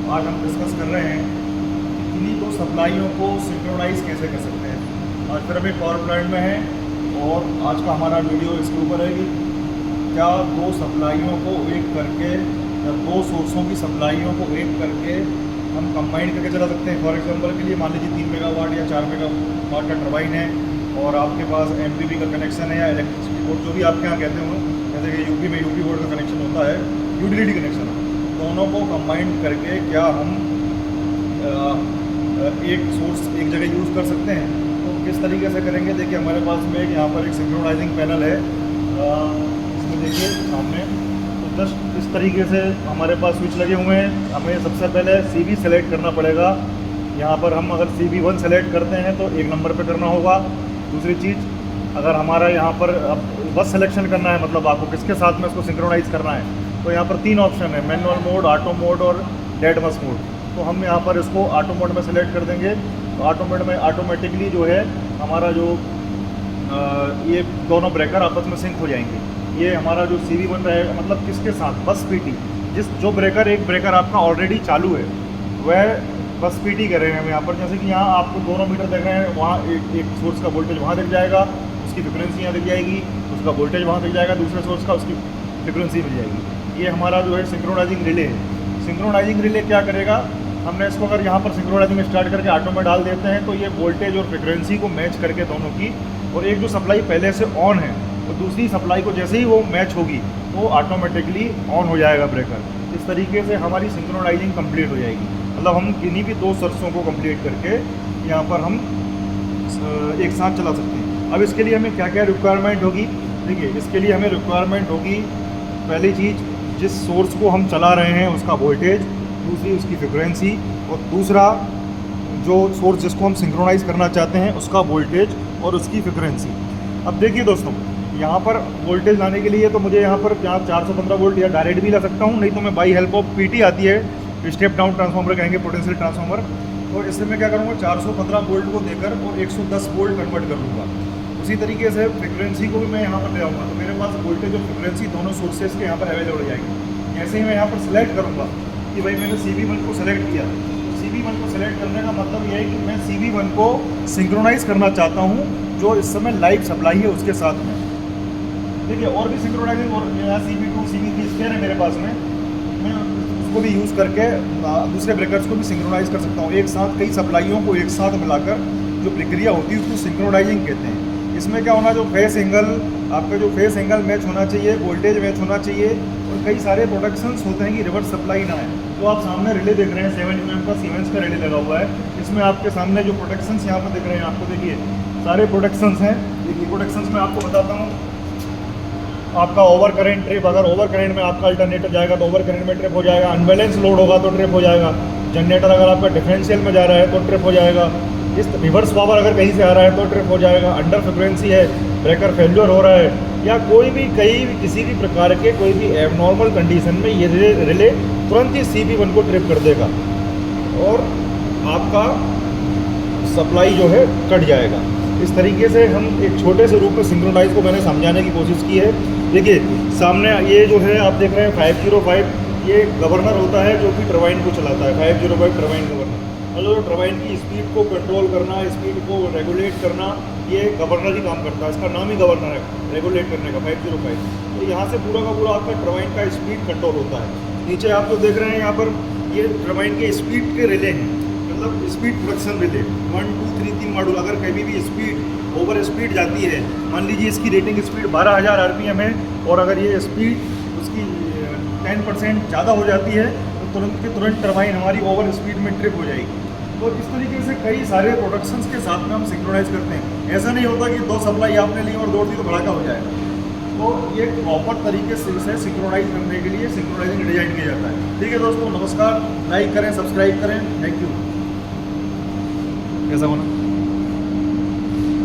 आज हम डिस्कस कर रहे हैं इन्हीं दो सप्लाइयों को सिंक्रोनाइज़ कैसे कर सकते हैं। आज फिर हम एक पावर प्लांट में हैं और आज का हमारा वीडियो इसके ऊपर है कि क्या दो सप्लाइयों को एक करके या दो सोर्सों की सप्लाइयों को एक करके हम कंबाइन करके चला सकते हैं। फॉर एग्जांपल के लिए मान लीजिए 3 मेगावाट या 4 मेगावाट का टरबाइन है और आपके पास एमपीवी का कनेक्शन है या इलेक्ट्रिसिटी बोर्ड जो भी आपके यहाँ कहते हो, जैसे कि यूपी में यूपी बोर्ड का कनेक्शन होता है, यूटिलिटी कनेक्शन, दोनों को कंबाइन करके क्या हम एक सोर्स एक जगह यूज़ कर सकते हैं। तो किस तरीके से करेंगे, देखिए हमारे पास में यहाँ पर एक सिंक्रोनाइजिंग पैनल है, इसमें देखिए सामने। तो जस्ट इस तरीके से हमारे पास स्विच लगे हुए हैं। हमें सबसे पहले CV सेलेक्ट करना पड़ेगा। यहाँ पर हम अगर CV1 सेलेक्ट करते हैं तो 1 नंबर पर करना होगा। दूसरी चीज़, अगर हमारा यहाँ पर अब बस सिलेक्शन करना है, मतलब आपको किसके साथ में इसको सिंक्रोनाइज़ करना है, तो यहाँ पर 3 ऑप्शन है, मैनुअल मोड, ऑटो मोड और डेड बस मोड। तो हम यहाँ पर इसको ऑटो मोड में सेलेक्ट कर देंगे। तो ऑटो मोड में ऑटोमेटिकली जो है हमारा जो ये दोनों ब्रेकर आपस में सिंक हो जाएंगे। ये हमारा जो CV1 रहेगा, मतलब किसके साथ, बस PT, जो ब्रेकर एक ब्रेकर आपका ऑलरेडी चालू है वह बस PT कर रहे हैं हम यहाँ पर। जैसे कि यहाँ आपको दोनों मीटर देख रहे हैं, वहाँ एक सोर्स का वोल्टेज वहाँ दिख जाएगा, उसकी फ्रिक्वेंसी यहाँ दिख जाएगी, उसका वोल्टेज वहाँ दिख जाएगा, दूसरे सोर्स का उसकी फ्रिक्वेंसी मिल जाएगी। ये हमारा जो है सिंक्रोनाइजिंग रिले है। सिंक्रोनाइजिंग रिले क्या करेगा, हमने इसको अगर यहाँ पर सिंक्रोनाइजिंग स्टार्ट करके ऑटो में डाल देते हैं तो ये वोल्टेज और फ्रिक्वेंसी को मैच करके दोनों की, और एक जो सप्लाई पहले से ऑन है तो दूसरी सप्लाई को जैसे ही वो मैच होगी तो ऑटोमेटिकली ऑन हो जाएगा ब्रेकर। इस तरीके से हमारी सिंक्रोनाइजिंग कंप्लीट हो जाएगी। मतलब हम किन्हीं भी दो सोर्सों को कंप्लीट करके यहाँ पर हम एक साथ चला सकते हैं। अब इसके लिए हमें क्या क्या रिक्वायरमेंट होगी, देखिए इसके लिए हमें रिक्वायरमेंट होगी, पहली चीज़ जिस सोर्स को हम चला रहे हैं उसका वोल्टेज, दूसरी उसकी फ्रिक्वेंसी, और दूसरा जो सोर्स जिसको हम सिंक्रोनाइज़ करना चाहते हैं उसका वोल्टेज और उसकी फ्रिक्वेंसी। अब देखिए दोस्तों, यहाँ पर वोल्टेज लाने के लिए तो मुझे यहाँ पर 415 वोल्ट या डायरेक्ट भी ला सकता हूँ, नहीं तो मैं बाई हेल्प ऑफ PT आती है, स्टेप डाउन ट्रांसफार्मर कहेंगे, पोटेंशियल ट्रांसफार्मर। तो इससे मैं क्या करूँगा, 415 वोल्ट को देकर और 110 वोल्ट कन्वर्ट कर लूँगा। उसी तरीके से फ्रिक्वेंसी को भी मैं यहाँ पर ले आऊँगा, तो मेरे पास वोल्टेज और फ्रिक्वेंसी दोनों सोर्सेज के यहाँ पर अवेलेबल हो जाएगी। जैसे ही मैं यहाँ पर सेलेक्ट करूँगा कि भाई मैंने CV1 को सेलेक्ट किया, तो CV1 को सेलेक्ट करने का मतलब ये है कि मैं CV1 को सिंक्रोनाइज़ करना चाहता हूँ जो इस समय लाइव सप्लाई है उसके साथ में। देखिए और भी सिंक्रोनाइजिंग, और CV2 CV3 स्केयर है मेरे पास में, मैं उसको भी यूज़ करके दूसरे ब्रेकर्स को भी सिंक्रोनाइज़ कर सकता हूँ। एक साथ कई सप्लाइयों को एक साथ मिलाकर जो प्रक्रिया होती है उसको सिंक्रोनाइजिंग कहते हैं। इसमें क्या होना, जो फेस एंगल, आपका जो फेस एंगल मैच होना चाहिए, वोल्टेज मैच होना चाहिए, और कई सारे प्रोडक्शंस होते हैं कि रिवर्स सप्लाई ना है। तो आप सामने रिले देख रहे हैं, 7 mm का सीमेंस का रिले लगा हुआ है। इसमें आपके सामने जो प्रोडक्शंस यहाँ पर दिख रहे हैं, आपको देखिए सारे प्रोडक्शंस हैं। देखिए प्रोडक्शंस में आपको बताता हूँ, आपका ओवर करंट ट्रिप, अगर ओवर करंट में आपका अल्टरनेटर जाएगा तो ओवर करंट में ट्रिप हो जाएगा, अनबैलेंस लोड होगा तो ट्रिप हो जाएगा, जनरेटर अगर आपका डिफरेंशियल में जा रहा है तो ट्रिप हो जाएगा, इस रिवर्स पावर अगर कहीं से आ रहा है तो ट्रिप हो जाएगा, अंडर फ्रिक्वेंसी है, ब्रेकर फेल्योर हो रहा है, या कोई भी किसी भी प्रकार के कोई भी एबनॉर्मल कंडीशन में ये रिले तुरंत ही CV1 को ट्रिप कर देगा और आपका सप्लाई जो है कट जाएगा। इस तरीके से हम एक छोटे से रूप में सिंक्रोनाइज को मैंने समझाने की कोशिश की है। देखिए सामने ये जो है आप देख रहे हैं 505, ये गवर्नर होता है जो कि टरबाइन को चलाता है, 505 टरबाइन गवर्नर। मतलब टरबाइन की स्पीड को कंट्रोल करना, स्पीड को रेगुलेट करना, ये गवर्नर ही काम करता है, इसका नाम ही गवर्नर है रेगुलेट करने का, 505। तो यहाँ से पूरा का पूरा आपका टरबाइन का स्पीड कंट्रोल होता है। नीचे आप जो देख रहे हैं यहाँ पर ये टरबाइन के स्पीड के रिले हैं, मतलब स्पीड प्रोडक्शन रिले 1 2 3 3 मॉड्यूल। अगर कभी भी स्पीड ओवर स्पीड जाती है, मान लीजिए इसकी रेटिंग स्पीड 12,000 RPM है और अगर ये स्पीड उसकी 10% ज़्यादा हो जाती है तो तुरंत के तुरंत टरबाइन हमारी ओवर स्पीड में ट्रिप हो जाएगी। तो इस तरीके से कई सारे प्रोडक्शंस के साथ में हम सिंक्रोनाइज करते हैं। ऐसा नहीं होता कि 2 सप्लाई आपने ली और दौड़ दी तो भड़ाका हो जाएगा। तो ये प्रॉपर तरीके से सिंक्रोनाइज करने के लिए सिंक्रोनाइजिंग डिजाइन किया जाता है। ठीक है दोस्तों, नमस्कार, लाइक करें, सब्सक्राइब करें, थैंक यू। कैसा होना।